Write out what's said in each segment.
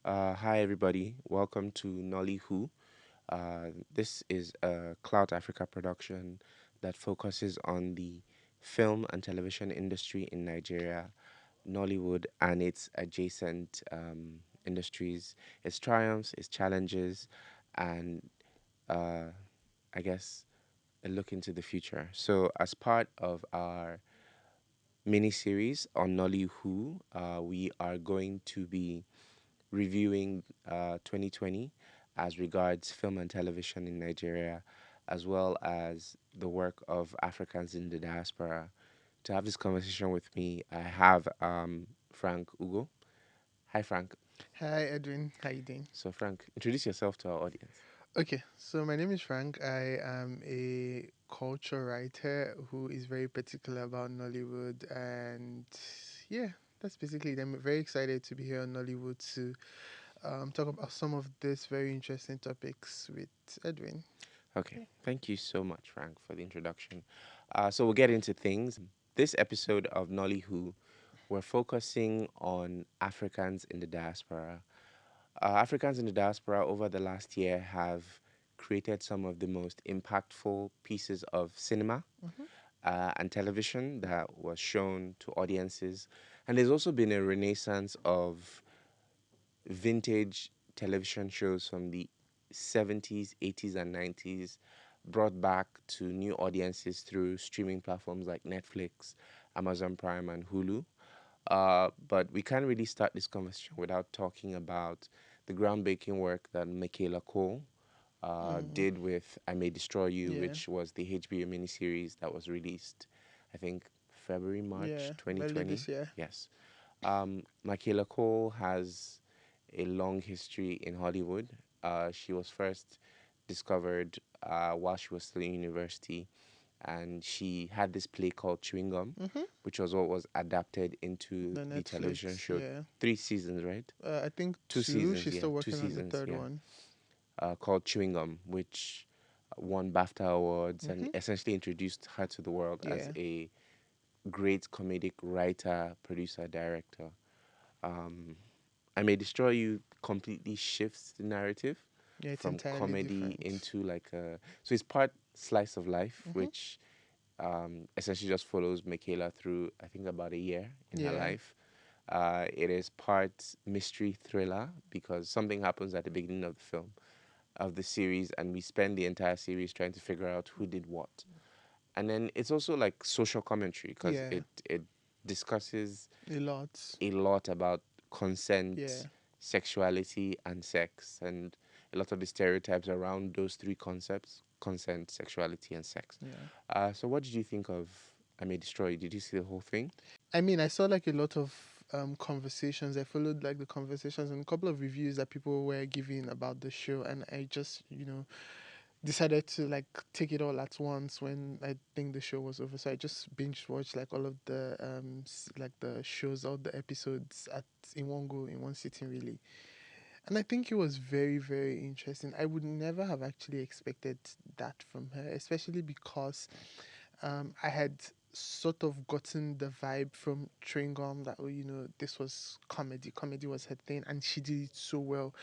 Hi, everybody. Welcome to Nollywho. This is a Clout Africa production that focuses on the film and television industry in Nigeria, Nollywood, and its adjacent industries, its triumphs, its challenges, and uh, I guess a look into the future. So, as part of our mini series on Nollywood, we are going to be reviewing 2020 as regards film and television in Nigeria, as well as the work of Africans in the diaspora. To have this conversation with me, I have Frank Ugo. Hi, Frank. Hi Edwin, how you doing? So, Frank, introduce yourself to our audience. Okay, so my name is Frank. I am a culture writer who is very particular about Nollywood, and yeah, that's basically it. I'm very excited to be here on Nollywood to talk about some of these very interesting topics with Edwin. Okay, thank you so much, Frank, for the introduction. So, we'll get into things. This episode of Nollywood, we're focusing on Africans in the diaspora. Africans in the diaspora over the last year have created some of the most impactful pieces of cinema Hmm. and television that was shown to audiences. And there's also been a renaissance of vintage television shows from the 70s, 80s, and 90s brought back to new audiences through streaming platforms like Netflix, Amazon Prime, and Hulu. But we can't really start this conversation without talking about the groundbreaking work that Michaela Cole Mm, did with I May Destroy You, yeah, which was the HBO miniseries that was released, I think, February, March yeah, early 2020. this year. Yes. Michaela Cole has a long history in Hollywood. She was first discovered while she was still in university, and she had this play called Chewing Gum, Mm-hmm. which was what was adapted into The the television Netflix, show. yeah. 3 seasons, right? I think Two two. seasons, She's yeah, still two working on the seasons, third yeah. one. Called Chewing Gum, which won BAFTA awards and Mm-hmm. essentially introduced her to the world as Yeah, a great comedic writer, producer, director. Um, I May Destroy You completely shifts the narrative yeah, it's from entirely comedy different. into like a. So it's part slice of life, Mm-hmm. which essentially just follows Michaela through, I think, about a year in her Yeah. life. It is part mystery thriller because something happens at the beginning of the film, of the series, and we spend the entire series trying to figure out who did what. And then it's also like social commentary because Yeah, it discusses a lot. a lot about Yeah, consent, sexuality, and sex, and a lot of the stereotypes around those three concepts: consent, sexuality, and sex. yeah. So, what did you think of I May Destroy You? Did you see the whole thing? I mean, I saw like a lot of conversations. I followed like the conversations and a couple of reviews that people were giving about the show, and I just decided to like take it all at once when I think the show was over. So I just binge watched like all of the like the shows, all the episodes at in one go in one sitting really. And I think it was very, very interesting. I would never have actually expected that from her, especially because I had sort of gotten the vibe from Chewing Gum that, oh, this was comedy. Comedy was her thing, and she did it so well.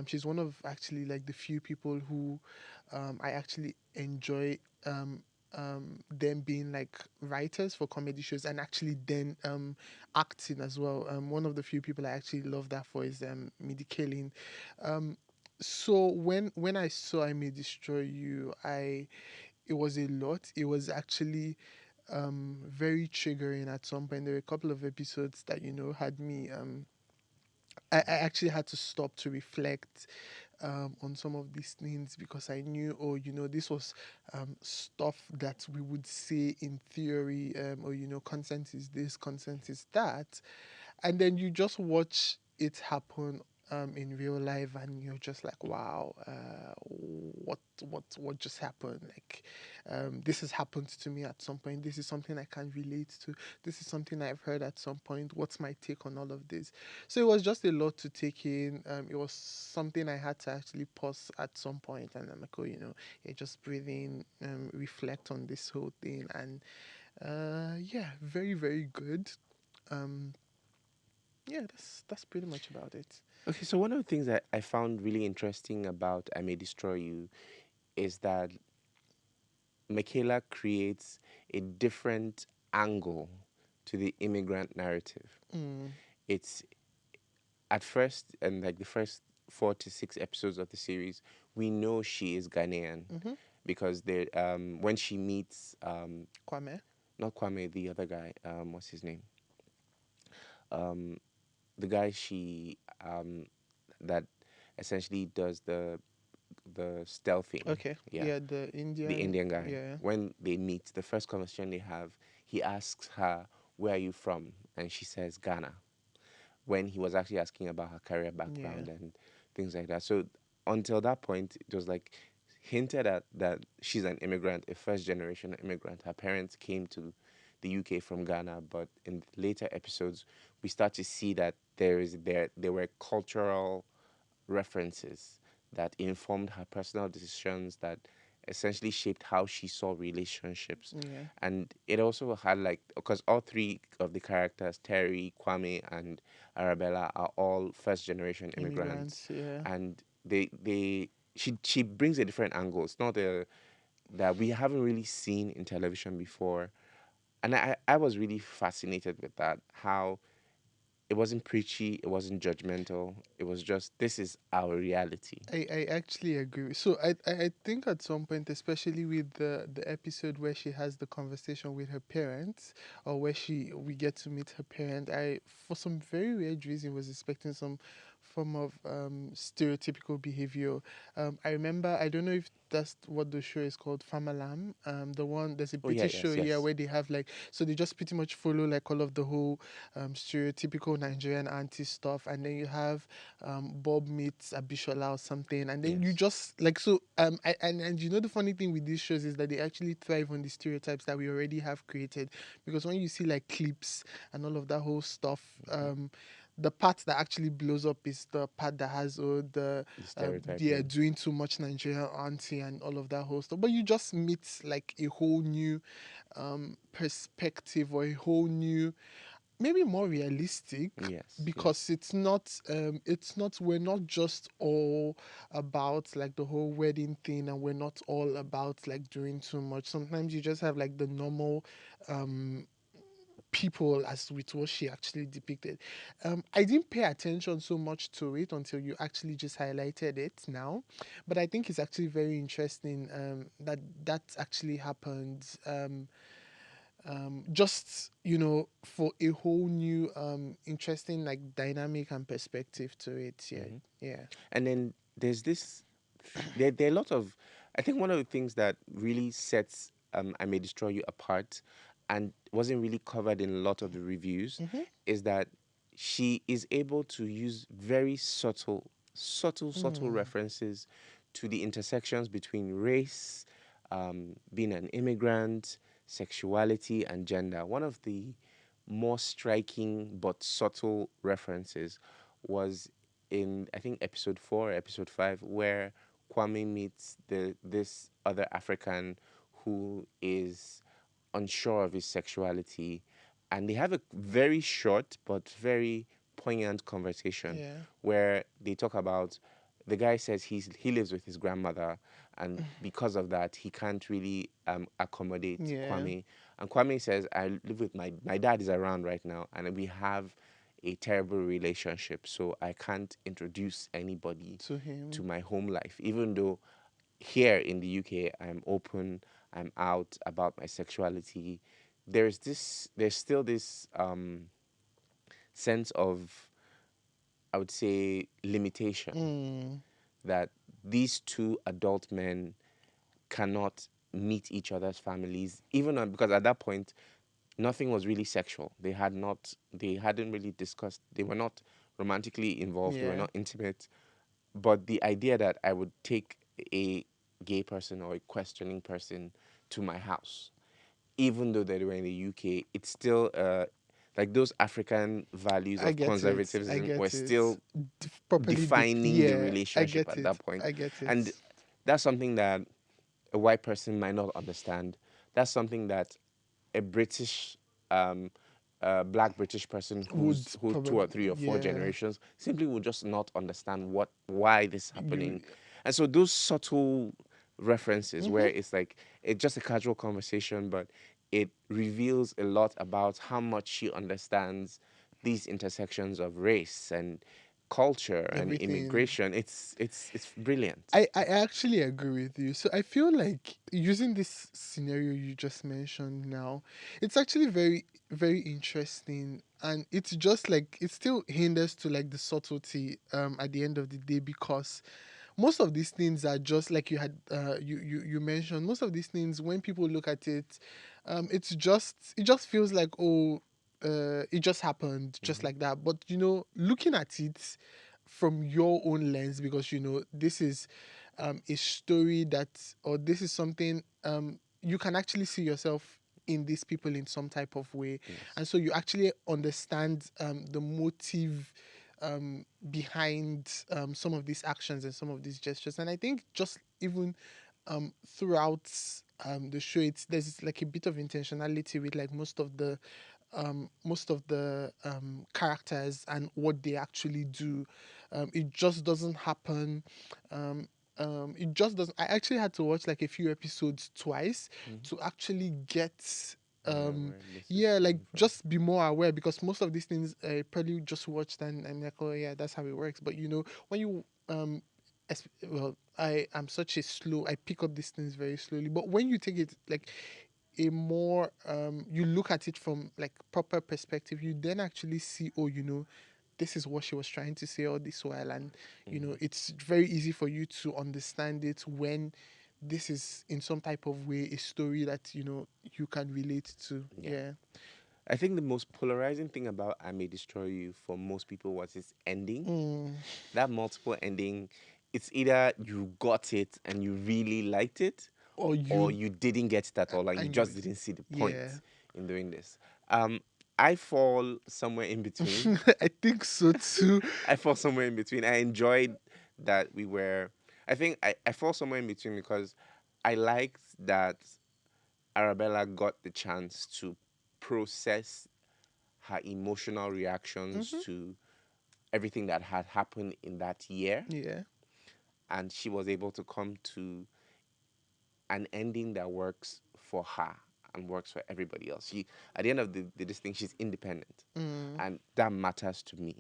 She's one of actually like the few people who I actually enjoy. Them being like writers for comedy shows and actually then acting as well. One of the few people I actually love that for is Midi Kaling. Um, so when I saw I May Destroy You, I it was a lot. It was actually very triggering at some point. There were a couple of episodes that had me. I actually had to stop to reflect on some of these things because I knew, oh, this was stuff that we would say in theory, or consent is this, consent is that, and then you just watch it happen in real life, and you're just like, wow, what just happened? Like, this has happened to me at some point. This is something I can relate to. This is something I've heard at some point. What's my take on all of this? So it was just a lot to take in. It was something I had to actually pause at some point, and I'm like, oh, just breathe in, reflect on this whole thing, and yeah, very very good. Um, Yeah, that's pretty much about it. Okay, so one of the things that I found really interesting about I May Destroy You is that Michaela creates a different angle to the immigrant narrative. Mm. It's at first, and like the first 4 to 6 episodes of the series, we know she is Ghanaian Mm-hmm. because they when she meets Kwame. not Kwame, the other guy, what's his name? Um, the guy she that essentially does the stealthing. Okay. Yeah, Yeah, the the Indian. Indian guy. Yeah. When they meet, the first conversation they have, he asks her, "Where are you from?" And she says, "Ghana." When he was actually asking about her career Yeah. background and things like that. So until that point, it was like hinted at that she's an immigrant, a first generation immigrant. Her parents came to the UK from Ghana, but in later episodes, we start to see that there were cultural references that informed her personal decisions that essentially shaped how she saw relationships. Yeah. And it also had like because all three of the characters, Terry, Kwame, and Arabella, are all first generation immigrants. Immigrants. Yeah. And she brings a different angle. It's not a that we haven't really seen in television before. And I was really fascinated with that, how it wasn't preachy, it wasn't judgmental. It was just this is our reality. I actually agree. So I think at some point, especially with the episode where she has the conversation with her parents, or where we get to meet her parent, I for some very weird reason was expecting some form of stereotypical behavior. I remember, I don't know if that's what the show is called, Famalam. The one, there's a Oh yeah, British show, yes, yeah, yes. where they have like, so they just pretty much follow like all of the whole stereotypical Nigerian auntie stuff, and then you have Bob meets Abishola or something, and then you Yes. just like so. And you know the funny thing with these shows is that they actually thrive on the stereotypes that we already have created, because when you see like clips and all of that whole stuff, Hmm. the part that actually blows up is the part that has the The yeah, stereotyping. doing too much Nigerian auntie and all of that whole stuff. But you just meet like a whole new perspective, or a whole new, maybe more realistic, Yes, because yes. it's not we're not just all about like the whole wedding thing, and we're not all about like doing too much. Sometimes you just have like the normal um people, as with what she actually depicted. I didn't pay attention so much to it until you actually just highlighted it now, but I think it's actually very interesting that that actually happened. Just for a whole new interesting like dynamic and perspective to it. Yeah. Hmm. Yeah. And then there's this. There are a lot of. I think one of the things that really sets I May Destroy You apart, and wasn't really covered in a lot of the reviews, Mm-hmm. is that she is able to use very subtle Mm. references to the intersections between race, being an immigrant, sexuality, and gender. One of the more striking but subtle references was in I think episode 4, episode 5, where Kwame meets this other African who is unsure of his sexuality, and they have a very short but very poignant conversation Yeah. where they talk about the guy says he lives with his grandmother, and because of that he can't really accommodate Yeah. Kwame. And Kwame says, I live with my dad is around right now, and we have a terrible relationship, so I can't introduce anybody To to him. my home life, even though here in the UK I'm open, I'm out about my sexuality. There's still this sense of, I would say, limitation Mm. that these two adult men cannot meet each other's families, even because at that point nothing was really sexual. They hadn't really discussed, they were not romantically involved, they were Yeah. not intimate. But the idea that I would take a gay person or a questioning person to my house, even though they were in the UK, it's still like those African values I of get it. I conservatism were get it. still Properly defining the yeah, I relationship get at it. that point. I get And it. that's something that a white person might not understand. That's something that a British um, a black British person Would who's two or probably, three or four yeah. generations simply would just not understand why this is You, happening. And so those subtle references mm-hmm. where it's like it's just a casual conversation, but it reveals a lot about how much she understands these intersections of race and culture and Everything. immigration. It's brilliant. I actually agree with you. So I feel like using this scenario you just mentioned now, it's actually very interesting, and it's just like it still hinders to like the subtlety at the end of the day, because most of these things are just like you had you mentioned. Most of these things, when people look at it, it just feels like, oh, it just happened just Hmm. like that. But looking at it from your own lens, because this is a story that, or this is something, you can actually see yourself in these people in some type of way, Yes. and so you actually understand the motive behind some of these actions and some of these gestures. And I think just even throughout the show, there's like a bit of intentionality with like most of the characters and what they actually do. It just doesn't happen. Um, it just doesn't. I actually had to watch like a few episodes twice Hmm. to actually get um Where this is yeah, like coming from. just be more aware, because most of these things I probably just watched and like, oh yeah, that's how it works. But when you well, I am such a slow, I pick up these things very slowly, but when you take it like a more you look at it from like proper perspective, you then actually see, oh, this is what she was trying to say all this while. And Hmm. it's very easy for you to understand it when this is in some type of way a story that you can relate to. Yeah. Yeah. I think the most polarizing thing about I May Destroy You for most people was its ending. Mm. That multiple ending, it's either you got it and you really liked it, Or or you you didn't get it at all and you and you just didn't see the point yeah. in doing this. Um, I fall somewhere in between. I think so too. I fall somewhere in between. I enjoyed that we were. I think I fall somewhere in between because I liked that Arabella got the chance to process her emotional reactions Hmm. to everything that had happened in that year, Yeah. and she was able to come to an ending that works for her and works for everybody else. She, at the end of this thing, she's independent, Mm. and that matters to me.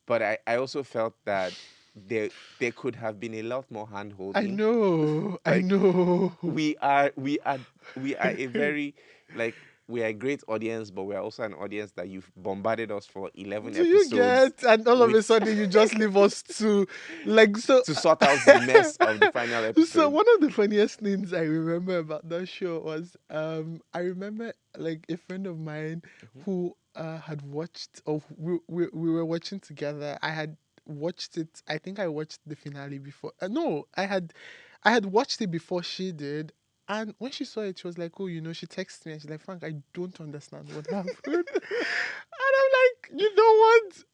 But I also felt that there could have been a lot more hand I holding. know. I Like know. we are we are we are a very like we are a great audience, but we're also an audience that you've bombarded us for 11 Do you episodes get? And all of a with sudden, you just leave us to, like, so. to sort out the mess of the final So episode. one of the funniest things I remember about that show was, I remember like a friend of mine Hmm. who had watched, or we were watching together. I had watched it. I think I watched the finale before. No, I had watched it before she did. And when she saw it, she was like, "Oh, she texted me and she's like, Frank, I don't understand what happened." And I'm like, you know what?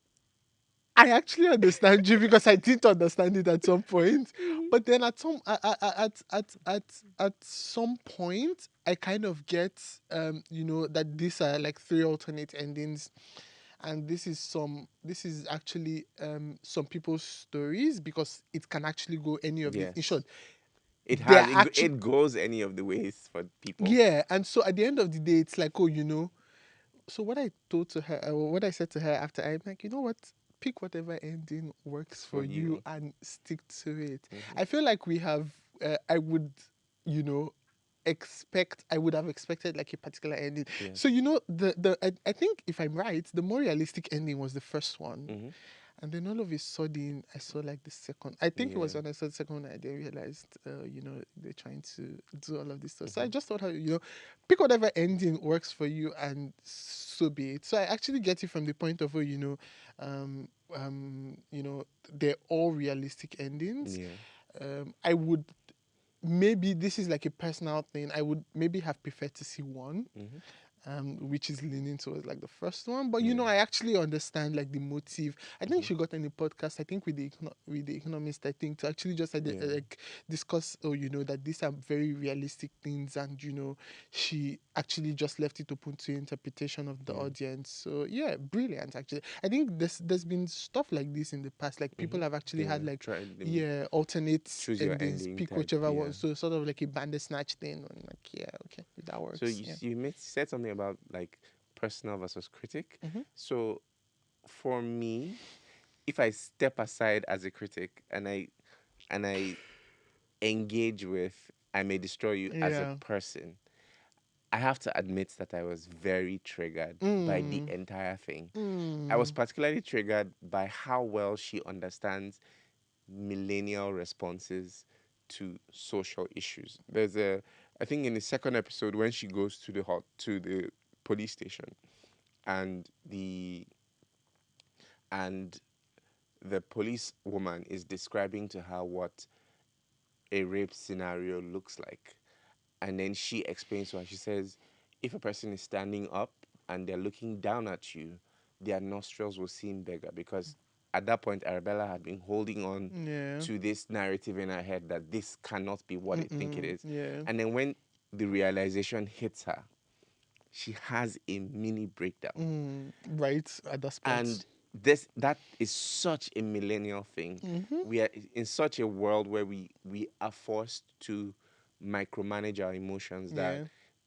I actually understand you, because I didn't understand it at some point. Hmm. But then at some point, I kind of get that these are like three alternate endings, and this is actually some people's stories, because it can actually go any of these. In short, Yes, it they're has actually, it goes any of the ways for people. yeah. And so at the end of the day, it's like, oh, so what I told to her, what I said to her after, I'm like, you know what? Pick whatever ending works For for you you. and stick to it. Hmm. I feel like we have, I would, you know, I would have expected like a particular ending. So Yes. I think if I'm right, the more realistic ending was the first one. Hmm. And then all of a sudden, I saw like the second. I think it was Yeah. when I saw the second one I then realized, they're trying to do all of this stuff. So I Hmm. just thought, pick whatever ending works for you, and so be it. So I actually get it from the point of view, um, they're all realistic endings. Yeah. I would, maybe this is like a personal thing. I would maybe have preferred to see one, Hmm. which is leaning towards like the first one. But Yeah. I actually understand like the motive. I think Hmm. she got in a podcast, I think with the economist, I think, to actually just Yeah. like discuss, that these are very realistic things, and she actually just left it open to interpretation of the Yeah. audience. So yeah, brilliant. Actually, I think there's been stuff like this in the past. Like people Hmm. have actually Yeah. had like Try them. alternate Choose your endings, ending pick type. whichever one. Yeah. So sort of like a bandersnatch thing. And like okay, that So works. you Yeah. said something about like personal versus critic. Hmm. So for me, if I step aside as a critic and I engage with I may destroy you as a Yeah. person, I have to admit that I was very triggered by the Mm. entire thing. I was Mm. particularly triggered by how well she understands millennial responses to social issues. I think in the second episode when she goes to the police station and and the police woman is describing to her what a rape scenario looks like. And then she explains to her, she says, if a person is standing up and they're looking down at you, their nostrils will seem bigger because at that point, Arabella had been holding on Yeah. to this narrative in her head that this cannot be what I think it Mm-mm. is. Yeah. And then when the realization hits her, she has a mini breakdown. Right at that spot. And that is such a millennial thing. Mm-hmm. We are in such a world where we are forced to micromanage our emotions that Yeah.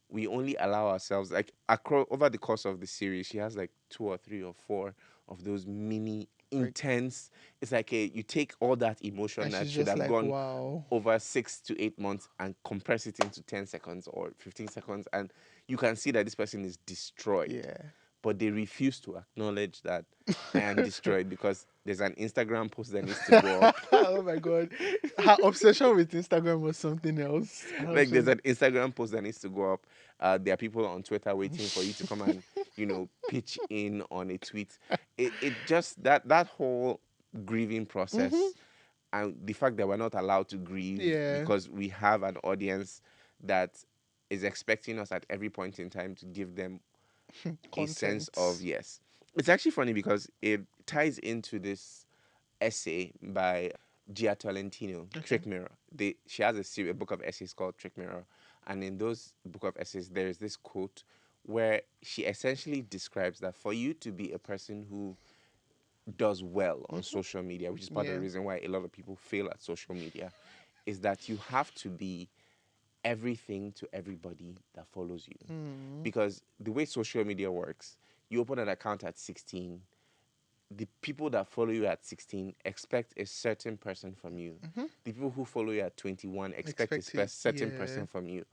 we only allow ourselves like over the course of the series she has like two or three or four of those mini Break. intense. It's like you take all that emotion And that she's should just have like, gone wow. over 6 to 8 months and compress it into 10 seconds or 15 seconds, and you can see that this person is destroyed, Yeah. but they refuse to acknowledge that I am destroyed because there's an Instagram post that needs to go up. Oh my god. Her obsession with Instagram was something else. Her Like there's obsession. an Instagram post that needs to go up. There are people on Twitter waiting for you to come and pitch in on a tweet. It just that whole grieving Mm-hmm. process and the fact that we're not allowed to grieve Yeah. because we have an audience that is expecting us at every point in time to give them a sense of Content. yes. It's actually funny because it ties into this essay by Gia Tolentino, Okay. Trick Mirror. She has a book of essays called Trick Mirror, and in those book of essays, there is this quote where she essentially describes that for you to be a person who does well on Mm-hmm. social media, which is part of the Yeah. reason why a lot of people fail at social media, is that you have to be everything to everybody that follows you. Mm. Because the way social media works, you open an account at 16, the people that follow you at 16 expect a certain person from you. Mm-hmm. The people who follow you at 21 expect a Expect it. certain Yeah. person from you.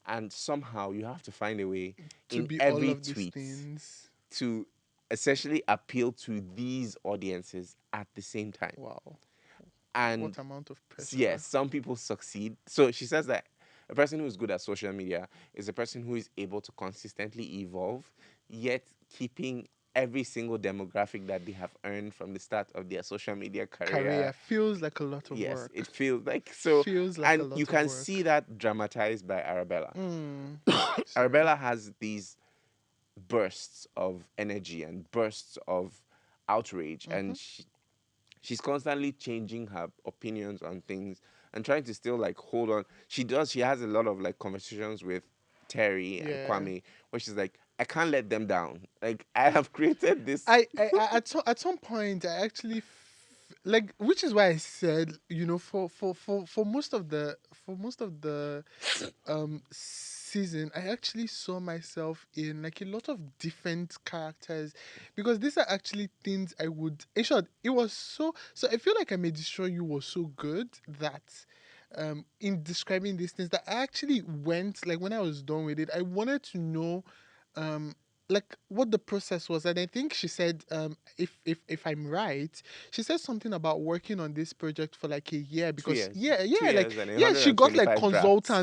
And somehow you have to find a way To in be all every of these tweet things. to essentially appeal to these audiences at the same time. Wow. What And amount of yes, pressure? some people succeed. So she says that a person who is good at social media is a person who is able to consistently evolve, yet keeping every single demographic that they have earned from the start of their social media Career career. feels like a lot of Yes, it work. feels like so. Feels like a And you lot of can see work. that dramatized by Arabella. Mm. Sorry. Arabella has these bursts of energy and bursts of outrage, Mm-hmm. and she's constantly changing her opinions on things and trying to still like hold on. She has a lot of like conversations with Terry and Yeah. Kwame where she's like, I can't let them down. Like I have created this. At some point I actually like, which is why I said, for most of the season, I actually saw myself in like a lot of different characters, because these are actually things I would, in short, it was so I feel like I May Destroy You was so good that in describing these things, that I actually went, like when I was done with it, I wanted to know um like what the process was. And I think she said, if I'm right, she said something about working on this project for like a year, Two because years. yeah, Two yeah, like years and yeah, she got like 125 drafts.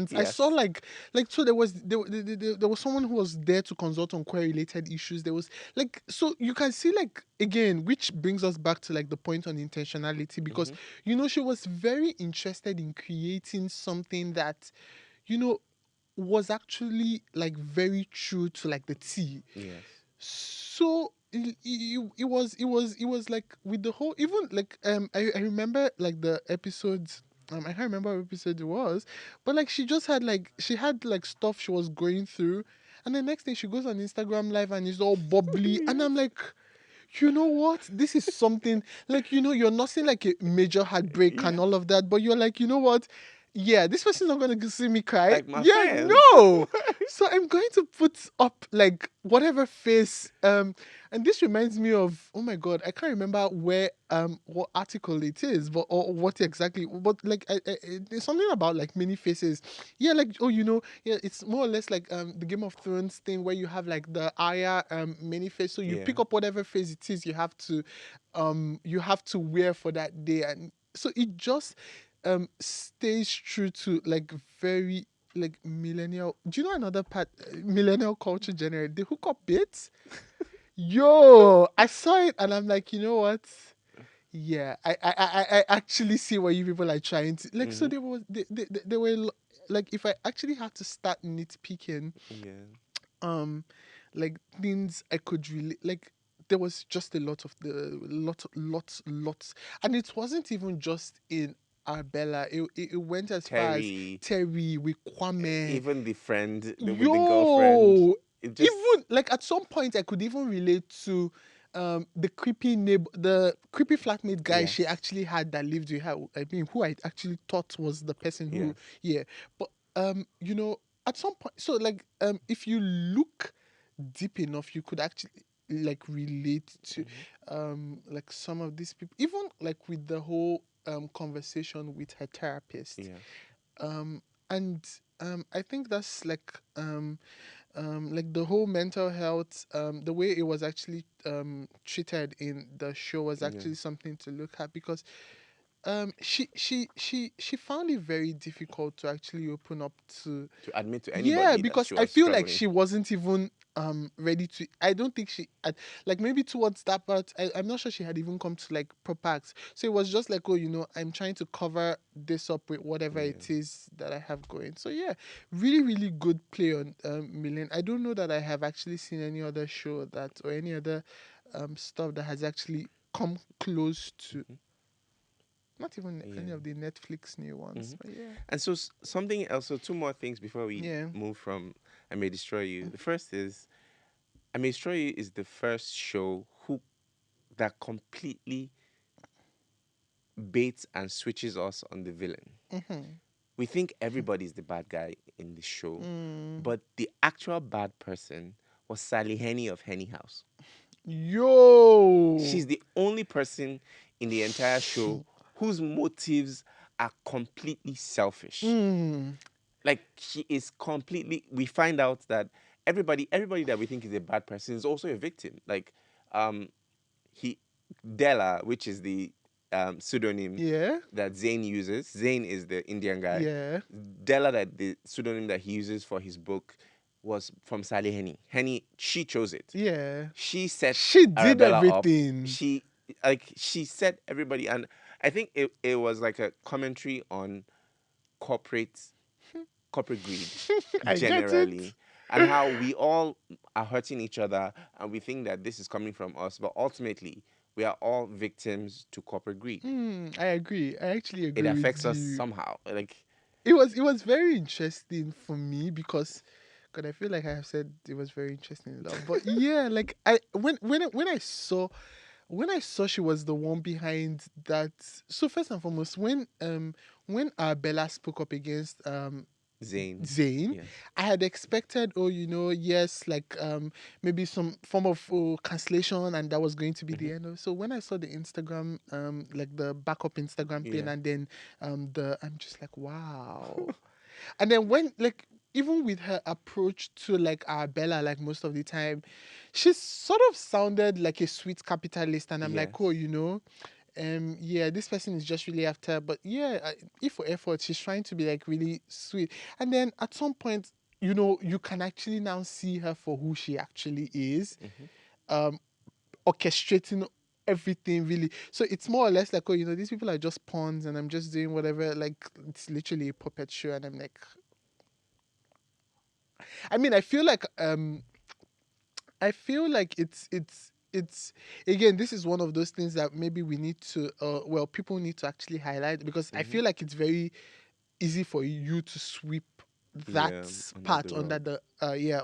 consultants. I saw Yes. like so there was someone who was there to consult on queer related issues. There was like, so you can see, like, again, which brings us back to like the point on intentionality, because Mm-hmm. she was very interested in creating something that, you know was actually like very true to like the T. Yes. So it was like with the whole, even like I remember like the episodes. I can't remember what episode it was, but like she had like stuff she was going through, and the next thing she goes on Instagram live and it's all bubbly, and Yes. I'm like, you know what? This is something like, you're not saying like a major heartbreak Yeah. and all of that, but you're like, you know what? Yeah, this person's not gonna see me cry. Like my Yeah, fans. no. So I'm going to put up like whatever face. And this reminds me of, oh my god, I can't remember where what article it is, but or what exactly. But like there's something about like many faces. Yeah, like, oh, yeah, it's more or less like the Game of Thrones thing where you have like the Arya many face. So you Yeah. pick up whatever face it is you have to wear for that day, and so it just stays true to like very like millennial. Do you know another part? Millennial culture generate the hookup bits. Yo, I saw it and I'm like, you know what? Yeah, I actually see what you people are trying to like. So Mm-hmm. they were like, if I actually had to start nitpicking, Yeah. um, like things I could really like. There was just a lot of lots, and it wasn't even just in Arbella. It went as far as Terry, Terry with Kwame. even the friend with the girlfriend, Yo, it just even like at some point I could even relate to the creepy neighbor, the creepy flatmate guy she yes, actually had that lived with her. I mean, who I actually thought was the person who, yes, yeah. But at some point, so like if you look deep enough, you could actually like relate to mm-hmm. like some of these people, even like with the whole conversation with her therapist. Yeah, um and I think that's like the whole mental health, the way it was actually treated in the show was yeah. actually something to look at, because she found it very difficult to actually open up to. To admit to Yeah, anybody that because she I was feel like struggling. she wasn't even ready to. I don't think like maybe towards that part, I'm not sure she had even come to like proper acts. So it was just like, oh, I'm trying to cover this up with whatever Yeah. it is that I have going. So yeah, really really good play on Million. I don't know that I have actually seen any other show that, or any other stuff that has actually come close to, Hmm. not even Yeah. any of the Netflix new Hmm. ones, but yeah. And so something else. So two more things before we Yeah. move from I May Destroy You. The first is I May Destroy You is the first show who that completely baits and switches us on the villain. Mm-hmm. We think everybody's the bad guy in the show, Mm. but the actual bad person was Sally Henny of Henny House. Yo. She's the only person in the entire show whose motives are completely selfish. Mm. Like she is completely. We find out that everybody that we think is a bad person is also a victim. Like, um, he Della, which is the pseudonym Yeah. that Zane uses. Zane is the Indian guy. Yeah. Della, that the pseudonym that he uses for his book, was from Sally Henny. Henny, she chose it. Yeah. She set She did Arabella up. everything. She set everybody, and I think it was like a commentary on corporate corporate greed I get it. generally, and how we all are hurting each other, and we think that this is coming from us, but ultimately we are all victims to corporate greed. I agree. I actually It agree affects with us you. somehow. Like, It was very interesting for me because, God, I feel like I have said it was very interesting a lot. But yeah, like I when I saw she was the one behind that. So first and foremost, when Bella spoke up against Zane. Zayn, Yes. I had expected, oh, yes, like maybe some form of cancellation, and that was going to be Hmm. the end of it. So when I saw the Instagram, like the backup Instagram thing, Yeah. and then I'm just like, wow. And then when like even with her approach to like Bella, like most of the time, she sort of sounded like a sweet capitalist, and I'm like, oh, Yes. yeah, this person is just really after, but yeah, if for effort, she's trying to be like really sweet. And then at some point, you can actually now see her for who she actually is, Hmm. um, orchestrating everything really. So it's more or less like, oh, these people are just pawns, and I'm just doing whatever. Like it's literally a puppet show, and I'm like, I mean, I feel like it's again, this is one of those things that maybe we need to well, people need to actually highlight, because I Mm-hmm. feel like it's very easy for you to sweep that Yeah, under the part under rug. the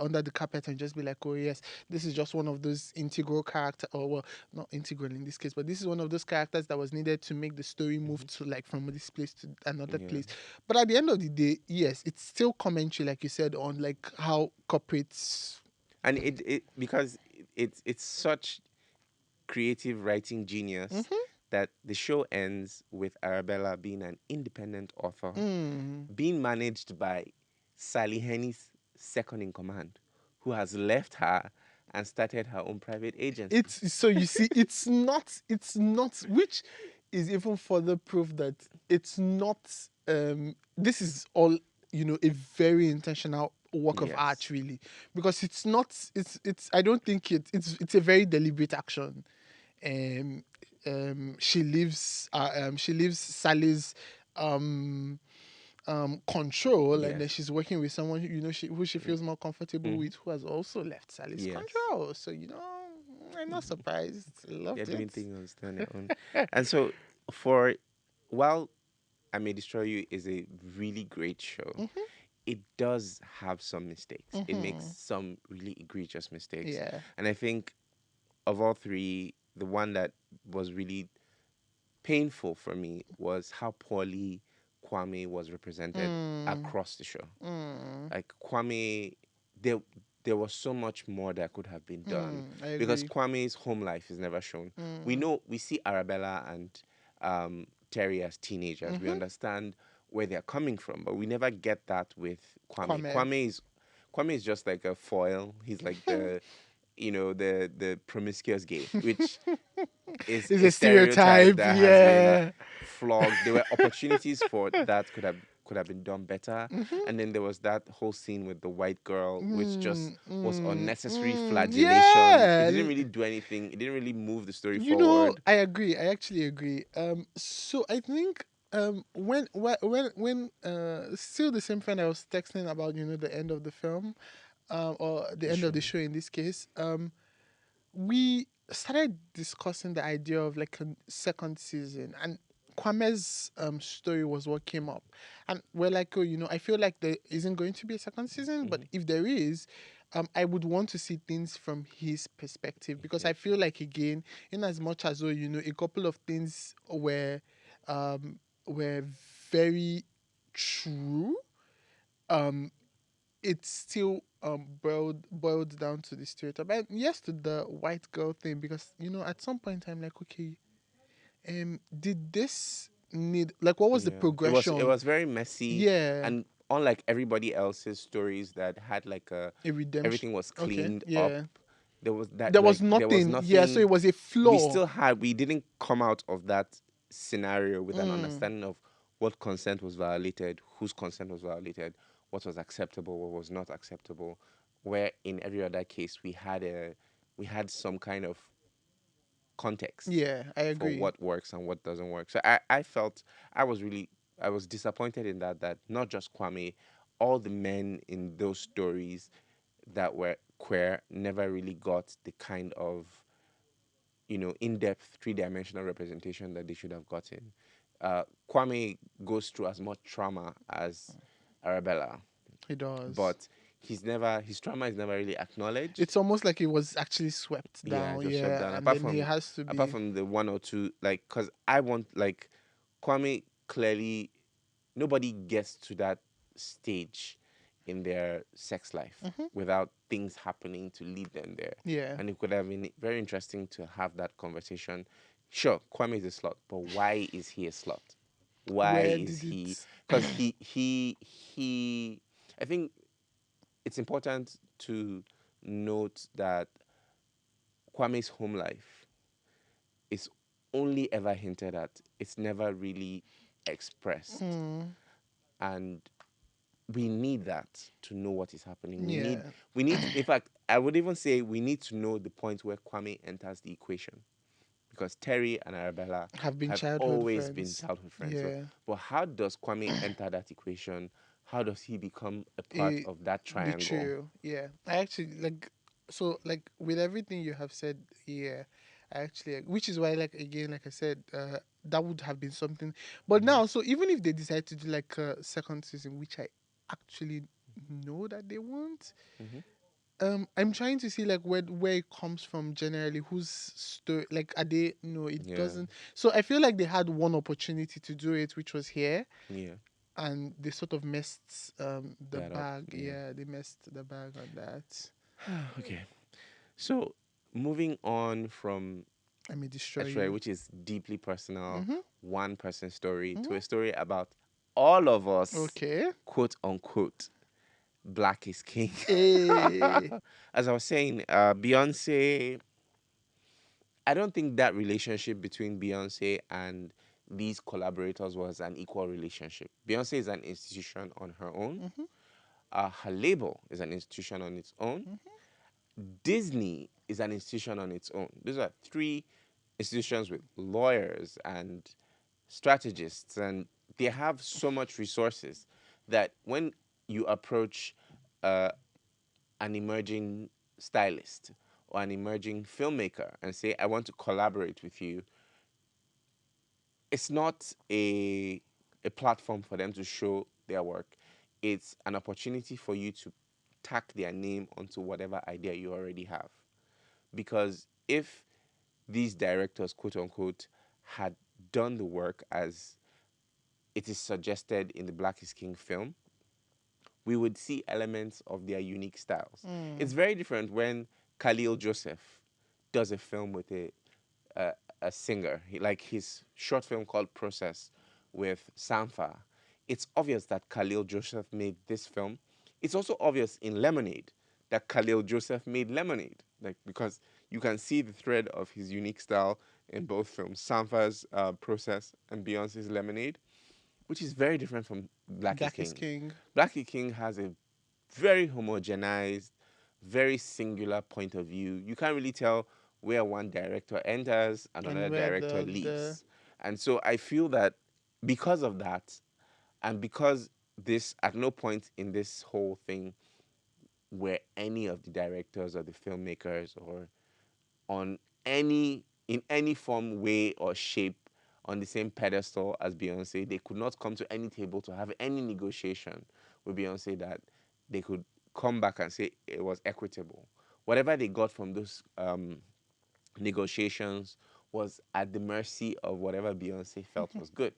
under the carpet and just be like, oh yes, this is just one of those integral character, or well, not integral in this case, but this is one of those characters that was needed to make the story move Mm-hmm. to, like, from this place to another Yeah. place. But at the end of the day, yes, it's still commentary, like you said, on like how corporates. And it because it's such creative writing genius Mm-hmm. that the show ends with Arabella being an independent author, Mm. being managed by Sally Henny's second in command, who has left her and started her own private agency. It's so you see, it's not, which is even further proof that it's not. This is all, a very intentional work of art, Yes. really, because it's not. It's. I don't think it's a very deliberate action. Um, she leaves Sally's um control, and then Yes. she's working with someone who she feels more comfortable Mm-hmm. with, who has also left Sally's Yes. control. So I'm not surprised. I They're loved doing it. things on their own. And so for while I May Destroy You is a really great show, Mhm. it does have some mistakes. It makes Mhm. some really egregious mistakes. Yeah. And I think of all three, the one that was really painful for me was how poorly Kwame was represented Mm. across the show. Mm. Like Kwame, there there was so much more that could have been done Mm. I because agree. Kwame's home life is never shown. Mm. We see Arabella and Terry as teenagers. We Mhm. understand where they're coming from, but we never get that with Kwame. Kwame. Kwame is just like a foil. He's like the the promiscuous gay, which is It's a a stereotype stereotype. that has been Yeah. flogged. There were opportunities for that could have been done better. Mhm. And then there was that whole scene with the white girl, which just Mm. was Mm. unnecessary Mm. flagellation. It Yeah. didn't really do anything. It didn't really move the story You know, forward. I agree. I actually agree. So I think when still the same friend I was texting about, the end of the film, or the The end of show. the show in this case, we started discussing the idea of like a second season, and Kwame's story was what came up, and we're like, oh, I feel like there isn't going to be a second season, but Hmm. if there is, I would want to see things from his perspective, because I Yes. feel like, again, in as much as though, a couple of things were very true, um it's still boiled down to the stereotype. And yes, to the white girl thing, because at some point I'm like, okay, did this need, like, what was the Yeah. It progression? was very messy, Yeah, and unlike everybody else's stories that had a redemption. everything was Okay, cleaned up. yeah. There was that There was like there was nothing. Yeah, so nothing. it was a flaw. We didn't come out of that scenario with an Mm, understanding of what consent was violated, whose consent was violated, what was acceptable, what was not acceptable. Where in every other case we had some kind of context yeah, I for agree. what works and what doesn't work. So I felt I was really I was disappointed in that not just Kwame, all the men in those stories that were queer never really got the kind of in-depth three-dimensional representation that they should have gotten. Kwame goes through as much trauma as Arabella, It does. but his trauma is never really acknowledged. It's almost like it was actually swept Yeah, down. just shut Yeah, down. and then he has to Apart be. from the one or two, like, cause I want like Kwame clearly nobody gets to that stage in their sex life Mhm. without things happening to lead them there. Yeah. And it could have been very interesting to have that conversation. Sure, Kwame is a slut, but why is he a slut? Why Where is did he? it? Because he. I think it's important to note that Kwame's home life is only ever hinted at. It's never really expressed, Mm, and we need that to know what is happening. yeah. In fact, I would even say we need to know the point where Kwame enters the equation, because Terry and Arabella Have been have childhood always been friends. childhood friends. So, Yeah. but how does Kwame enter that equation? how does he become a part a of that the triangle? trio. Yeah, I actually like so like with everything you have said. Yeah, I actually which is why like again like I said that would have been something. But Hmm. now so even if they decide to do like a second season, which I actually know that they want. Hmm. I'm trying to see like where it comes from generally. Whose story? Like, are they? No, it Yeah, doesn't. So I feel like they had one opportunity to do it, which was here, yeah, and they sort of messed the that up. bag. Yeah. Yeah, they messed the bag on that. Okay. So moving on from I may a destroy story you. which is deeply personal, Mhm. one person story, to Mhm. a story about all of us, Okay. quote unquote, Black is King. Hey. As I was saying, Beyonce, I don't think that relationship between Beyonce and these collaborators was an equal relationship. Beyonce is an institution on her own. Mhm. Her label is an institution on its own. Mhm. Disney is an institution on its own. Those are three institutions with lawyers and strategists, and they have so much resources that when you approach uh, an emerging stylist or an emerging filmmaker and say, I want to collaborate with you, it's not a platform for them to show their work. It's an opportunity for you to tack their name onto whatever idea you already have. Because if these directors, quote unquote, had done the work as it is suggested in the Black is King film, we would see elements of their unique styles. Mm. It's very different when Khalil Joseph does a film with a, a singer, like his short film called Process with Sampha. It's obvious that Khalil Joseph made this film. It's also obvious in Lemonade that Khalil Joseph made Lemonade, like because you can see the thread of his unique style in both films, Sampha's Process and Beyonce's Lemonade, which is very different from Black is Black is King. king. Black is King has a very homogenized, very singular point of view. You can't really tell where one director enters and And another where director the leaves. And so I feel that because of that, and because this, at no point in this whole thing were any of the directors or the filmmakers or on in any form, way, or shape on the same pedestal as Beyonce. They could not come to any table to have any negotiation with Beyonce that they could come back and say it was equitable. Whatever they got from those negotiations was at the mercy of whatever Beyonce felt was good.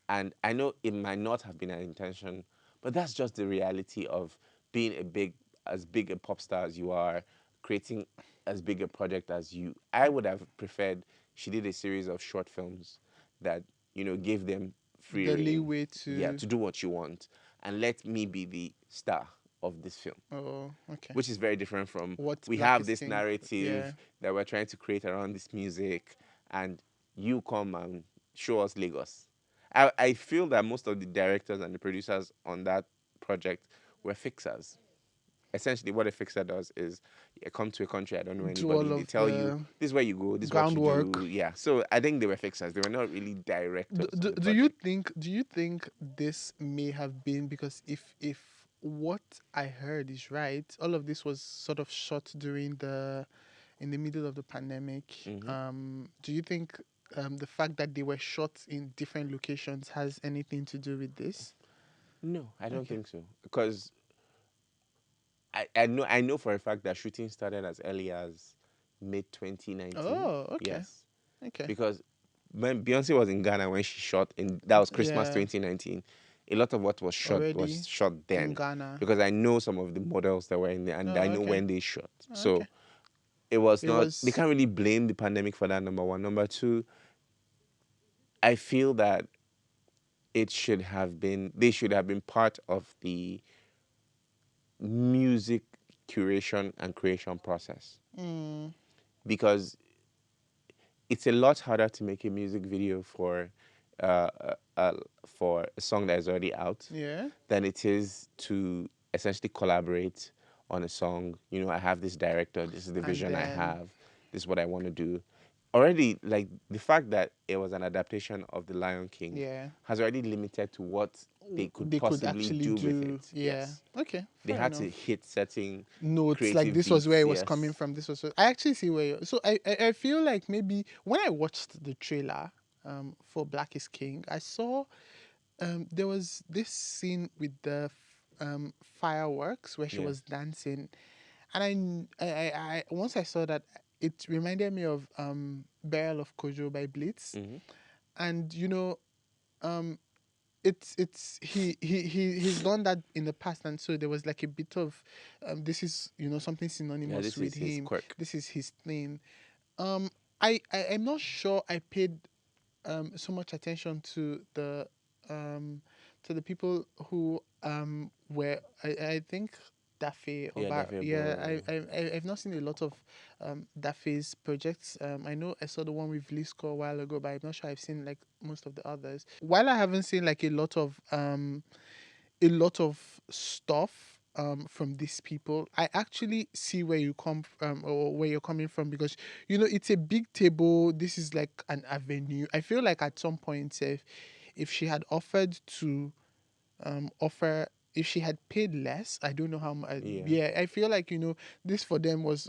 And I know it might not have been an intention, but that's just the reality of being as big a pop star as you are, creating as big a project as you. I would have preferred she did a series of short films that, gave them free the reign, leeway yeah, to. to do what you want, and let me be the star of this film, Oh, okay. which is very different from What we Black have is this king? Yeah. narrative that we're trying to create around this music, and you come and show us Lagos. I feel that most of the directors and the producers on that project were fixers. Essentially, what a fixer does is you come to a country, I don't know Do all anybody, they of tell you, the this is where you go, this is what you groundwork. do. Yeah. So I think they were fixers. They were not really directors on the project. Do you think this may have been because if what I heard is right, all of this was sort of shot during the in the middle of the pandemic. Hmm. Do you think the fact that they were shot in different locations has anything to do with this? No, I don't Okay. think so. Because I know for a fact that shooting started as early as mid 2019. Oh, okay. Yes, Okay. because when Beyonce was in Ghana when she shot, in that was Christmas Yeah, 2019. A lot of what already was shot in then, Ghana. because I know some of the models that were in there, and I Oh, know okay. when they shot. Oh, So okay. it was It not. They was can't really blame the pandemic for that. Number one. Number two, I feel that it should have been. They should have been part of the music curation and creation process, mm, because it's a lot harder to make a music video uh, for a song that is already out yeah. than it is to essentially collaborate on a song. I have this director, this is the And vision I then have, this is what I want to do. already, like, the fact that it was an adaptation of The Lion King Yeah. has already limited to what they could They could possibly actually do with it. do. Yeah. Yes. Okay. They Fair had to enough. hit certain Notes like creative this was where beats. it was coming Yes. from. This was. I actually see where. So I feel like maybe when I watched the trailer for Black is King, I saw there was this scene with the fireworks where she Yeah. was dancing, and I once I saw that, it reminded me of Burial of Kojo by Blitz, Hmm. and um it's he's done that in the past, and so there was like a bit of this is something Yeah, synonymous this with is his him. quirk. This is his thing. um I'm not sure I paid so much attention to the people who were I think Daffy or Yeah, definitely. yeah, I've not seen a lot of Daffy's projects. I know I saw the one with Lisco a while ago, but I'm not sure I've seen like most of the others. While I haven't seen like a lot of stuff from these people, I actually see where you come from, or where you're coming from, because it's a big table. This is like an avenue. I feel like at some point, if she had offered to offer, if she had paid less, I don't know how much. Yeah. Yeah, I feel like this for them was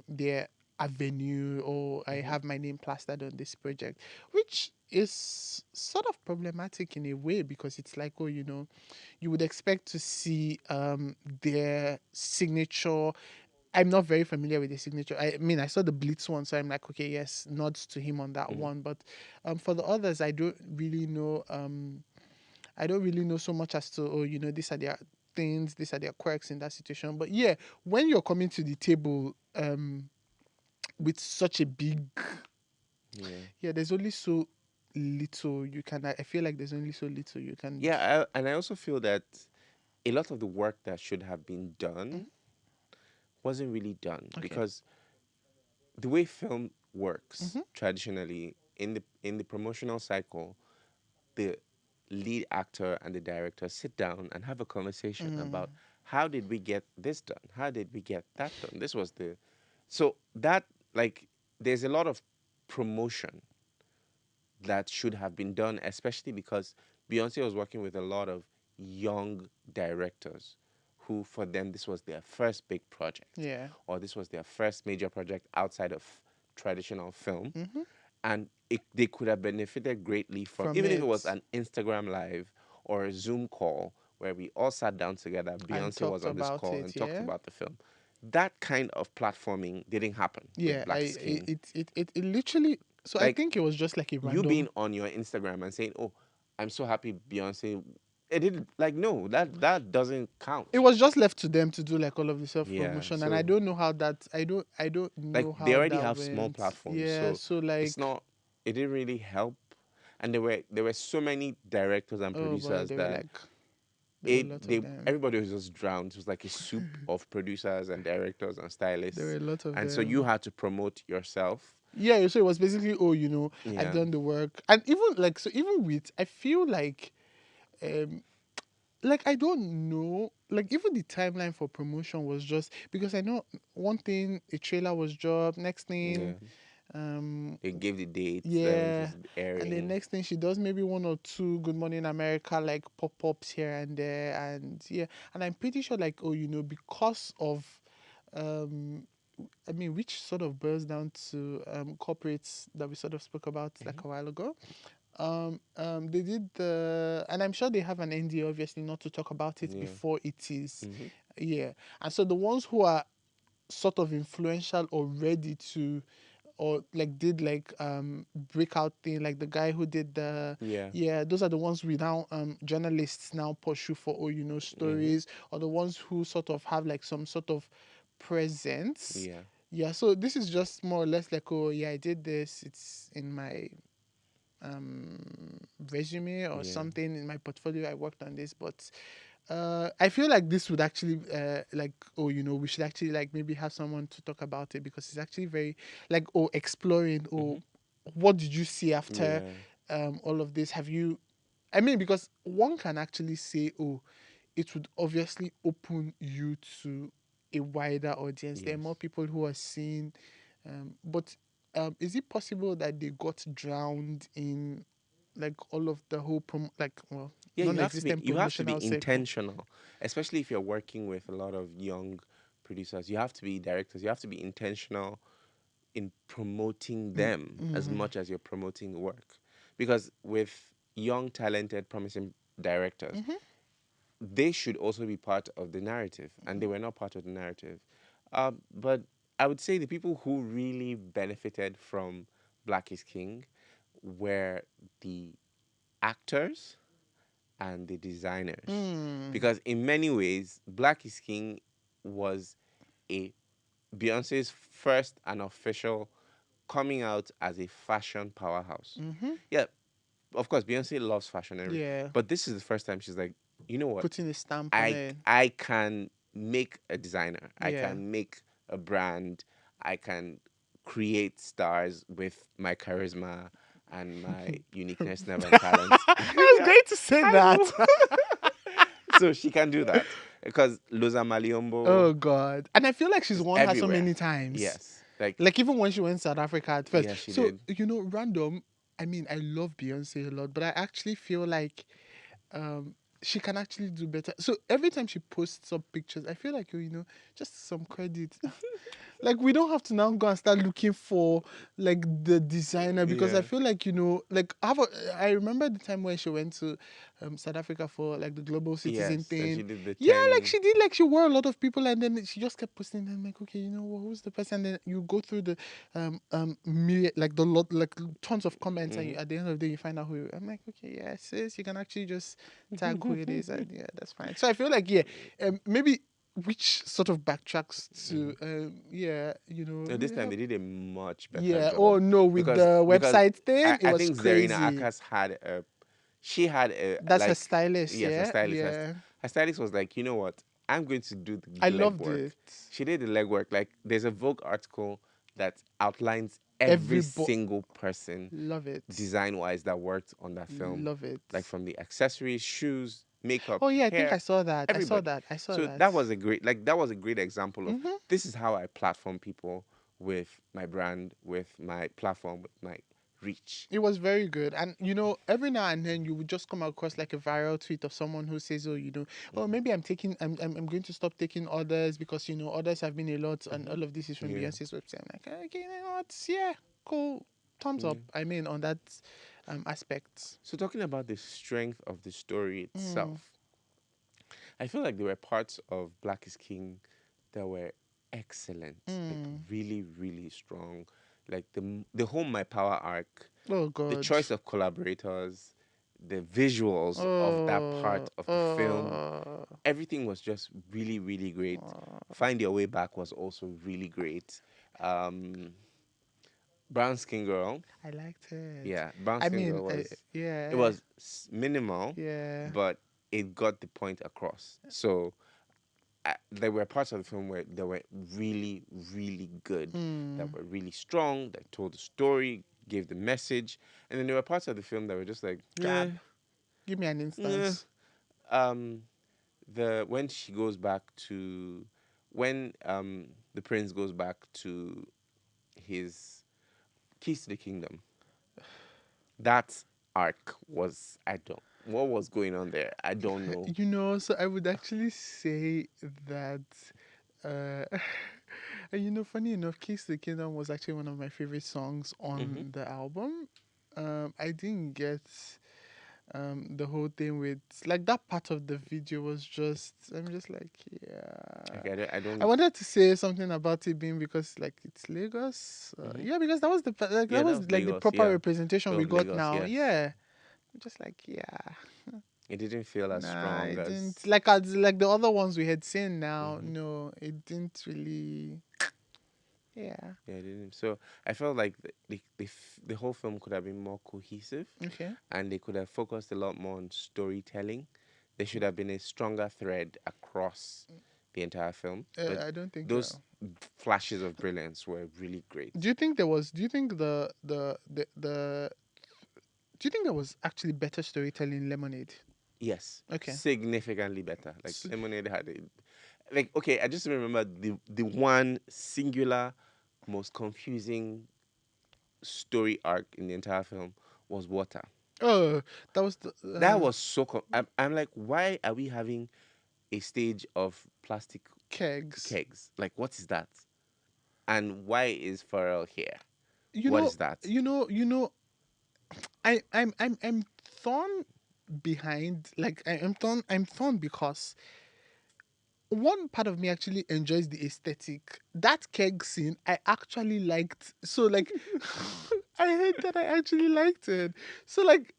their avenue, or I Hmm. have my name plastered on this project, which is sort of problematic in a way, because it's like, oh, you would expect to see their signature. I'm not very familiar with the signature. I mean, I saw the Blitz one, so I'm like, okay, yes, nods to him on that Hmm. one. But for the others, I don't really know. I don't really know so much as to, oh, these are their things, these are their quirks in that situation. But yeah, when you're coming to the table with such a big, Yeah. yeah, there's only so little you can. I feel like there's only so little you can. Yeah, and I also feel that a lot of the work that should have been done Mhm. wasn't really done, Okay. because the way film works Mm-hmm. traditionally in the promotional cycle, the lead actor and the director sit down and have a conversation Mm. about how did we get this done? How did we get that done? This was the so that, like, there's a lot of promotion that should have been done, especially because Beyonce was working with a lot of young directors who, for them, this was their first big project, Yeah. or this was their first major project outside of traditional film. Mm-hmm. And they could have benefited greatly from, From even if it was it an Instagram live or a Zoom call where we all sat down together, and Beyonce was talked on this about call it. and talked Yeah. about the film. That kind of platforming didn't happen with Yeah. Black is King. It literally. So I Like, think it was just like a you being random. on your Instagram and saying, "Oh, I'm so happy Beyonce," it didn't, like, no, that doesn't It count. was just left to them to do like all of the self Yeah, promotion, and I so, don't know how that. I don't like, know they how already that have small went. platforms, Yeah. so So it's like, not, it didn't really help. And there were so many directors and oh boy, producers that there were a lot of they them. everybody was just drowned. It was like a soup of producers and directors and There were stylists, a lot of and so you them. had to promote yourself. Yeah. So it was basically, oh, I've Yeah. done the work, and even like, so even with, I feel um like, I don't know, like, even the timeline for promotion was just because I know one thing, a trailer was dropped, next thing, Yeah. um They gave the dates when it yeah, was and the airing. next thing she does, maybe one or two Good Morning America like pop-ups here and there, and yeah, and I'm pretty sure, like, oh, because of um I mean, which sort of boils down to corporates that we sort of spoke about Hmm. like a while ago. They did and I'm sure they have an NDA, obviously, not to talk about it Yeah. before it is, Hmm. yeah. And so the ones who are sort of influential or ready to, or like did like breakout thing, like the guy who did the, Yeah. yeah, those are the ones we now journalists now pursue for, oh, Hmm. stories, or the ones who sort of have like some sort of presence. Yeah. Yeah, so this is just more or less like, oh yeah, I did this, it's in my resume or Yeah. something, in my portfolio, I worked on this. But I feel like this would actually like, oh, we should actually like maybe have someone to talk about it, because it's actually very like, oh, exploring, Hmm. oh, what did you see after Yeah. all of this? Have you, I mean, because one can actually say, oh, it would obviously open you to a wider audience. There are Yes. more people who are seeing, but is it possible that they got drowned in like all of the whole Yeah, non-existent you have to promotional be circle? intentional, especially if you're working with a lot of young producers. You have to be directors. You have to be intentional in promoting them as Mm-hmm. much as you're promoting the work. Because with young, talented, promising directors, Mm-hmm. they should also be part of the narrative, and they were not part of the narrative. But I would say the people who really benefited from Black is King were the actors and the designers. Mm. Because in many ways, Black is King was a Beyonce's first and official coming out as a fashion powerhouse. Mm-hmm. Yeah, of course, Beyonce loves fashion, Yeah. but this is the first time she's like, you know what? Putting a stamp on it. I can make a designer. I Yeah. can make a brand. I can create stars with my charisma and my uniqueness, never and talent. I was Yeah, going to say I that. know. So she can do that because Loza Maliombo Oh God. And I feel like she's is won her so everywhere. many times. Yes, like Like even when she went to South Africa at first. yeah, she So, did. random. I mean, I love Beyonce a lot, but I actually feel like um she can actually do better. So every time she posts up pictures, I feel like just some credit. Like we don't have to now go and start looking for like the designer, because I Yeah. feel like I remember the time when she went to South Africa for like the global citizen Yes, and she thing. did the Yeah, like 10. she did, like she wore a lot of people, and then she just kept posting. And I'm like, okay, who's the person? And then you go through the like the lot, like tons of comments, and Mm. at the end of the day you find out who. I'm like, okay, yeah, sis, you can actually just tag who it is, and yeah, that's fine. So I feel like, yeah, maybe which sort of backtracks to This time they did a much better yeah. Oh job no, with because the website thing, it I was think Zarina crazy. Akas had she had a That's her like stylist, yes, her yeah, stylist. yeah. Her stylist was like, you know what? I'm going to do I the loved legwork. it. She did the legwork. Like there's a Vogue article that outlines every Every single person love it, design wise that worked on that film, love it. like from the accessories, shoes, makeup, Oh yeah, I think I hair, saw that. I saw everybody. that. I saw So that. that was a great example of Mhm. this is how I platform people with my brand, with my platform, with my reach. It was very good. And every now and then you would just come across like a viral tweet of someone who says, "Oh, maybe I'm going to stop taking orders because orders have been a lot, and Hmm. all of this is from Yeah. Beyonce's website." I'm like, okay, you know what? Yeah, cool. Thumbs up. Yeah. I mean, on that aspect. So talking about the strength of the story Mm, itself, I feel like there were parts of Black is King that were excellent, like mm. really, really strong. Like the whole My Power arc, Oh the God. choice of collaborators, the visuals of that Oh, part of the film, oh, everything was just really, really great. oh. Find Your Way Back was also really great. Um, Brown Skin Girl, I liked it. yeah, Brown I Skin mean, Girl was it yeah, was minimal, yeah. but it got the point across. So there were parts of the film where they were really, really good, that Mm. were really strong, that told the story, gave the message, and then there were parts of the film that were just like, Drab. Give me an eh. instance. Um, the when she goes back to when the prince goes back to his keys to the kingdom, that arc was I don't what was going on there. I don't know. So I would actually say that, uh, and funny enough, Kiss the Kingdom was actually one of my favorite songs Hmm. on the album. I didn't get the whole thing with like that part of the video was just, I'm just like, yeah. Like I I don't. wanted to say something about it being because like it's Lagos. Hmm. Yeah, because that was Yeah, that that was was like the Lagos. proper Yeah, representation that we was got Lagos. now. Yes, Yeah. I'm just like, yeah. it didn't feel as Nah, strong it as. didn't like the other ones we had seen now. Hmm. No, it didn't really. Yeah. Yeah, it didn't. So I felt like the whole film could have been more cohesive, Okay. and they could have focused a lot more on storytelling. There should have been a stronger thread across the entire film, but I don't think those so. flashes of brilliance were really great. Do you think there was? Do you think the do you think there was actually better storytelling in Lemonade? Yes, Okay. significantly better. Like S- Lemonade had a like okay, I just remember the one singular most confusing story arc in the entire film was water. Oh, that was the That was so. I'm like, why are we having a stage of plastic kegs. kegs? Like, what is that? And why is Pharrell here? You What know, is that? I'm torn behind. Like I'm torn because one part of me actually enjoys the aesthetic. That keg scene I actually liked. So like I hate that I actually liked it. So like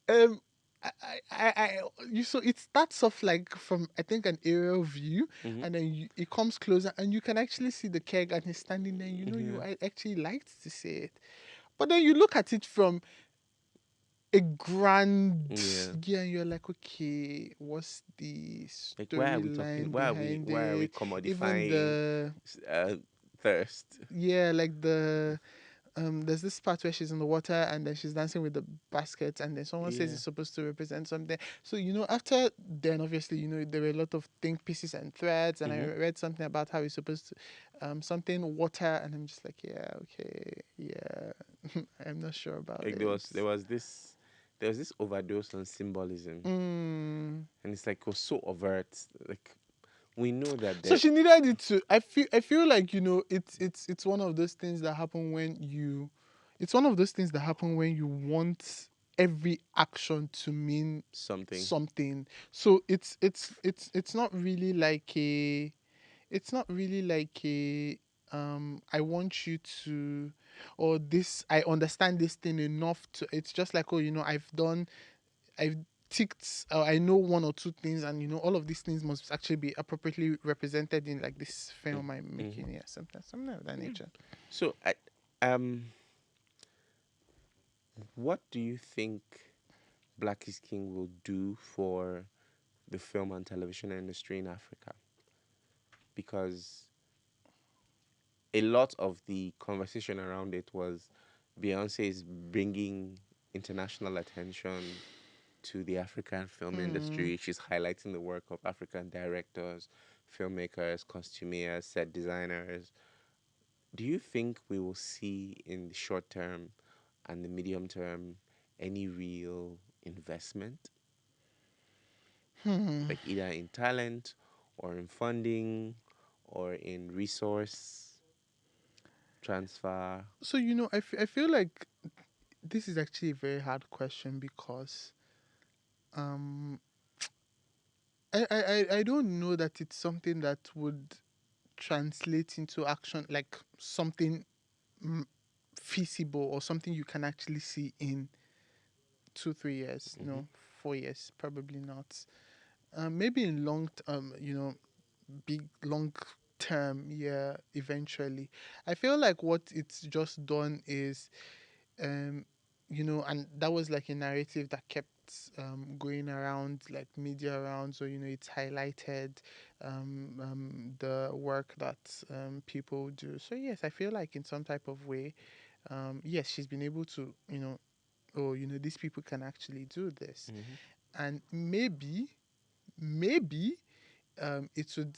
you so it starts off like from I think an aerial view, Mm-hmm. and then it comes closer and you can actually see the keg and he's standing there. Yeah. I actually liked to see it, but then you look at it from a grand, Yeah. yeah, and you're like, okay, what's the Like, why are we talking? storyline behind Why are we it? Even commodifying the, uh, thirst? yeah, like there's this part where she's in the water and then she's dancing with the basket and then someone says Yeah. it's supposed to represent something. So after then obviously there were a lot of think pieces and threads, and I Mm-hmm. read something about how it's supposed to something water, and I'm just like, yeah, okay, yeah. I'm not sure about Like, it. there was this overdose on symbolism, Mm. and it's like, it was so overt. Like, we know that So there. she needed it to. I feel like it's one of those things that happen when you. It's one of those things that happen when you want every action to mean Something. something. So it's not really like a. It's not really like a. I want you to, or this. I understand this thing enough to. It's just like, oh, I've ticked, I know one or two things, and all of these things must actually be appropriately represented in like this film I'm Mm-hmm. making. Yeah, something of that Yeah. nature. So, what do you think Black is King will do for the film and television industry in Africa? Because a lot of the conversation around it was Beyonce is bringing international attention to the African film Hmm. industry. She's highlighting the work of African directors, filmmakers, costumiers, set designers. Do you think we will see in the short term and the medium term any real investment, Hmm. like either in talent or in funding or in resource transfer? So I feel like this is actually a very hard question because um I don't know that it's something that would translate into action, like something mm, feasible or something you can actually see in 2 3 years. Mm-hmm. No, 4 years, probably not. Maybe in big long term, yeah, eventually. I feel like what it's just done is, um, and that was like a narrative that kept going around, like media around. So it's highlighted the work that people do. So yes, I feel like in some type of way, yes, she's been able to, oh, these people can actually do this, Mm-hmm. and maybe it would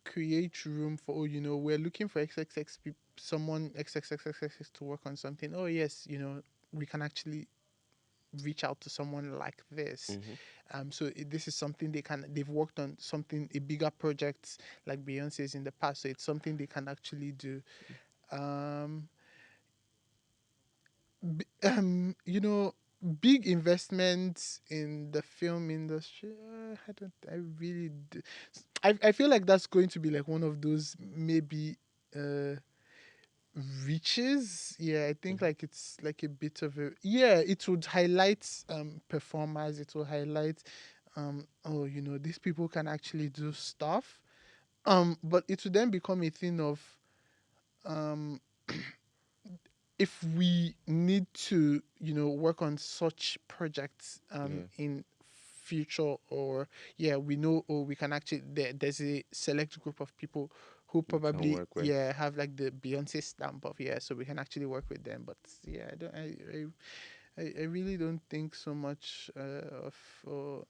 create room for, oh, we're looking for XXX someone XXXXX to work on something. Oh yes, we can actually reach out to someone like this. Mm-hmm. So this is something they've worked on, something a bigger project like Beyonce's in the past, so it's something they can actually do. um you know, big investments in the film industry. I don't. I really. I feel like that's going to be like one of those maybe uh reaches. Yeah, I think Mm-hmm. like it's like a bit of a, yeah. It would highlight performers. It will highlight oh, these people can actually do stuff. But it would then become a thing of um if we need to work on such projects Yeah, in future, or yeah, we know, or we can actually there's a select group of people who we can probably, work with. yeah, have like the Beyonce stamp of, yeah, so we can actually work with them. But yeah, I don't I really don't think so much of,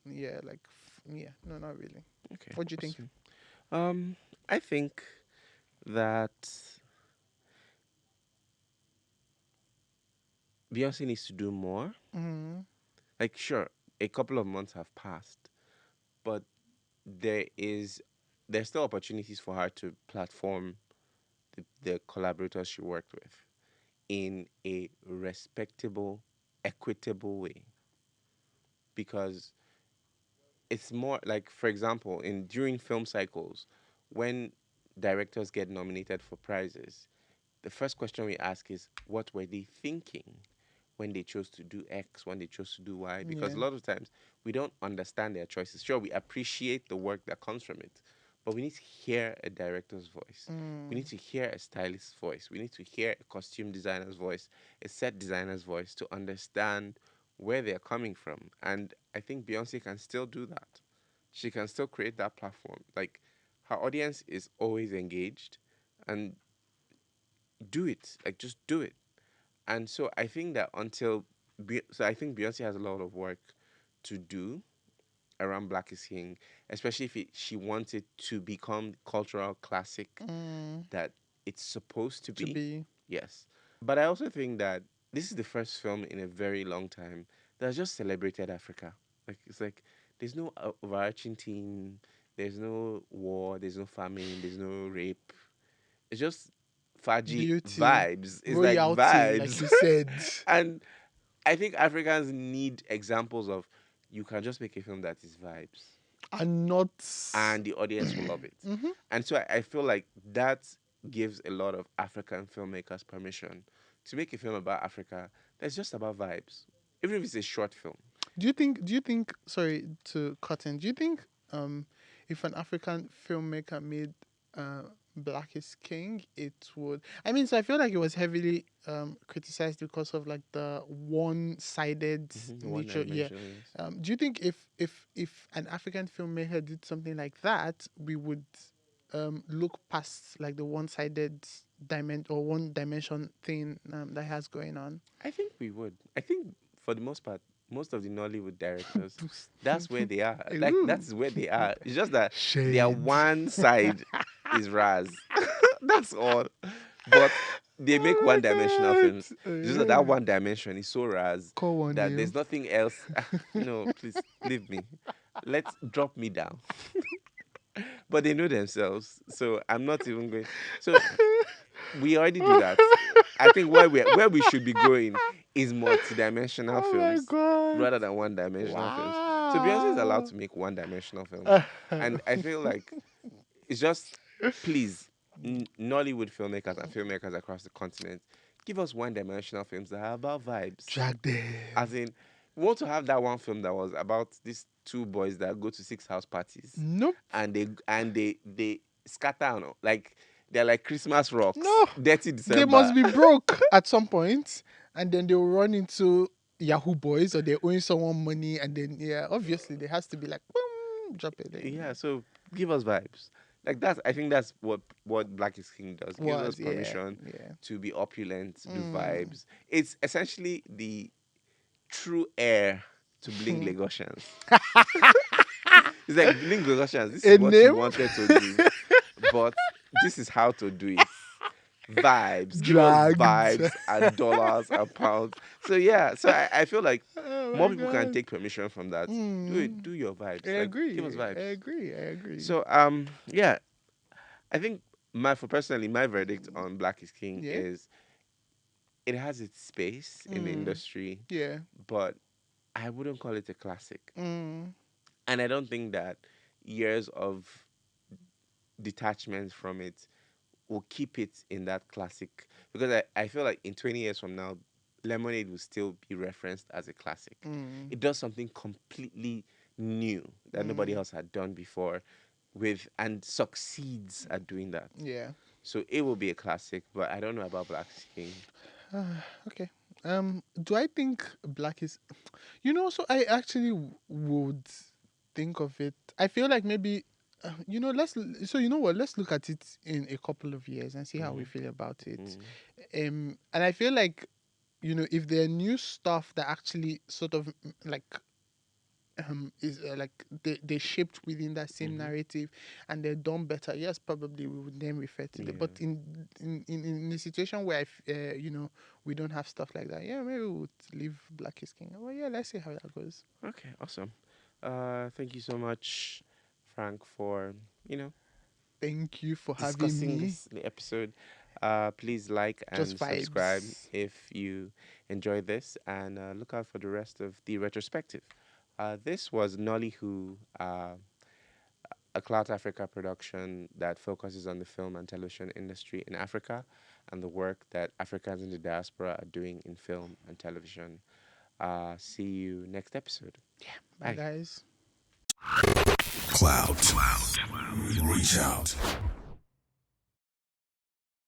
yeah, like yeah, no, not really. Okay, What do you think? awesome. Um, I think that Beyonce needs to do more. Mm. Like, sure, a couple of months have passed, but there is there's still opportunities for her to platform the collaborators she worked with in a respectable, equitable way. Because it's more like, for example, in during film cycles, when directors get nominated for prizes, the first question we ask is, what were they thinking when they chose to do X, when they chose to do Y? Because Yeah. a lot of times we don't understand their choices. Sure, we appreciate the work that comes from it, but we need to hear a director's voice. We Mm. need to hear a stylist's voice. We need to hear a costume designer's voice, a set designer's voice to understand where they're coming from. And I think Beyonce can still do that. She can still create that platform. Like, her audience is always engaged, and do it. Like, just do it. And so I think that so I think Beyonce has a lot of work to do around Black is King, especially if she wants it to become cultural classic Mm. that it's supposed to To be. be. Yes. But I also think that this is the first film in a very long time that's just celebrated Africa. Like, it's like there's no overarching theme, there's no war, there's no famine, there's no rape. It's just Faji Beauty. vibes. It's like Royalty, like vibes. you said. And I think Africans need examples of you can just make a film that is vibes And not. and the audience will love it. Mm-hmm. And so I feel like that gives a lot of African filmmakers permission to make a film about Africa that's just about vibes, even if it's a short film. Do you think, sorry to cut in, do you think um if an African filmmaker made uh Black is King, it would, I mean, so I feel like it was heavily criticized because of like the one-sided One nature. Yeah. dimension, yes. Do you think if an African filmmaker did something like that, we would look past like the one-sided one dimension thing that has going on? I think we would. I think for the most part, most of the Nollywood directors, that's where they are. Like, Ooh. that's where they are. It's just that their Shade. one side is Raz. That's all. But they make Oh one my dimensional god. films. It's just that Yeah. that one dimension is so Raz Call one that you. there's nothing else. No, please leave me. Let's drop me down. But they know themselves. So I'm not even going. So we already do that. I think where we should be going is multi-dimensional Oh my films god. rather than one-dimensional films. So Beyonce is allowed Wow. to make one-dimensional films, and I feel like it's just, please, Nollywood filmmakers and filmmakers across the continent, give us one-dimensional films that are about vibes. Drag them. As in, we want to have that one film that was about these two boys that go to six house parties, Nope. and they scatter on, like, they're like Christmas rocks, No. dirty They must December. be broke at some point, and then they'll run into Yahoo boys, or they're owing someone money, and then yeah, obviously there has to be like boom, drop it in. Yeah, so give us vibes. Like, that's, I think that's what Black is King does. Gives us Was yeah, permission yeah. to be opulent, do Mm. vibes. It's essentially the true heir to Bling Lagosians. It's like Bling Lagosians. This is A what you name? wanted to do, but this is how to do it. Vibes. Give us Dragged. vibes and dollars and pounds. So yeah. So I feel like Oh more my people can god. take permission from that. Do it. Mm. Do your I vibes. Like, give us agree. I vibes. agree. I agree. So yeah. I think my verdict on Black is King Yeah. is it has its space in the Mm. industry, Yeah. but I wouldn't call it a classic. Mm. And I don't think that years of detachment from it will keep it in that classic, because I feel like in 20 years from now, Lemonade will still be referenced as a classic. Mm. It does something completely new that nobody Mm. else had done before with, and succeeds at doing that. Yeah. So it will be a classic, but I don't know about Black King. Okay. Do I think black is? So I actually would think of it. I feel like maybe, let's. So you know what? Let's look at it in a couple of years and see how we Mm-hmm. feel about it. Mm-hmm. And I feel like, if there are new stuff that actually sort of like is like they shaped within that same narrative, and they're done better. Yes, probably we would then refer to them. Yeah. But in a situation where we don't have stuff like that, yeah, maybe we would leave Black is King. Well, yeah, let's see how that goes. Okay, awesome. Thank you so much, Frank, for you know Thank you for having discussing me. this episode. Please like Just and subscribe vibes. if you enjoyed this, and look out for the rest of the retrospective. This was Nollywho, a Clout Africa production that focuses on the film and television industry in Africa and the work that Africans in the diaspora are doing in film and television. See you next episode. Bye, Bye. guys. Clout. Reach out.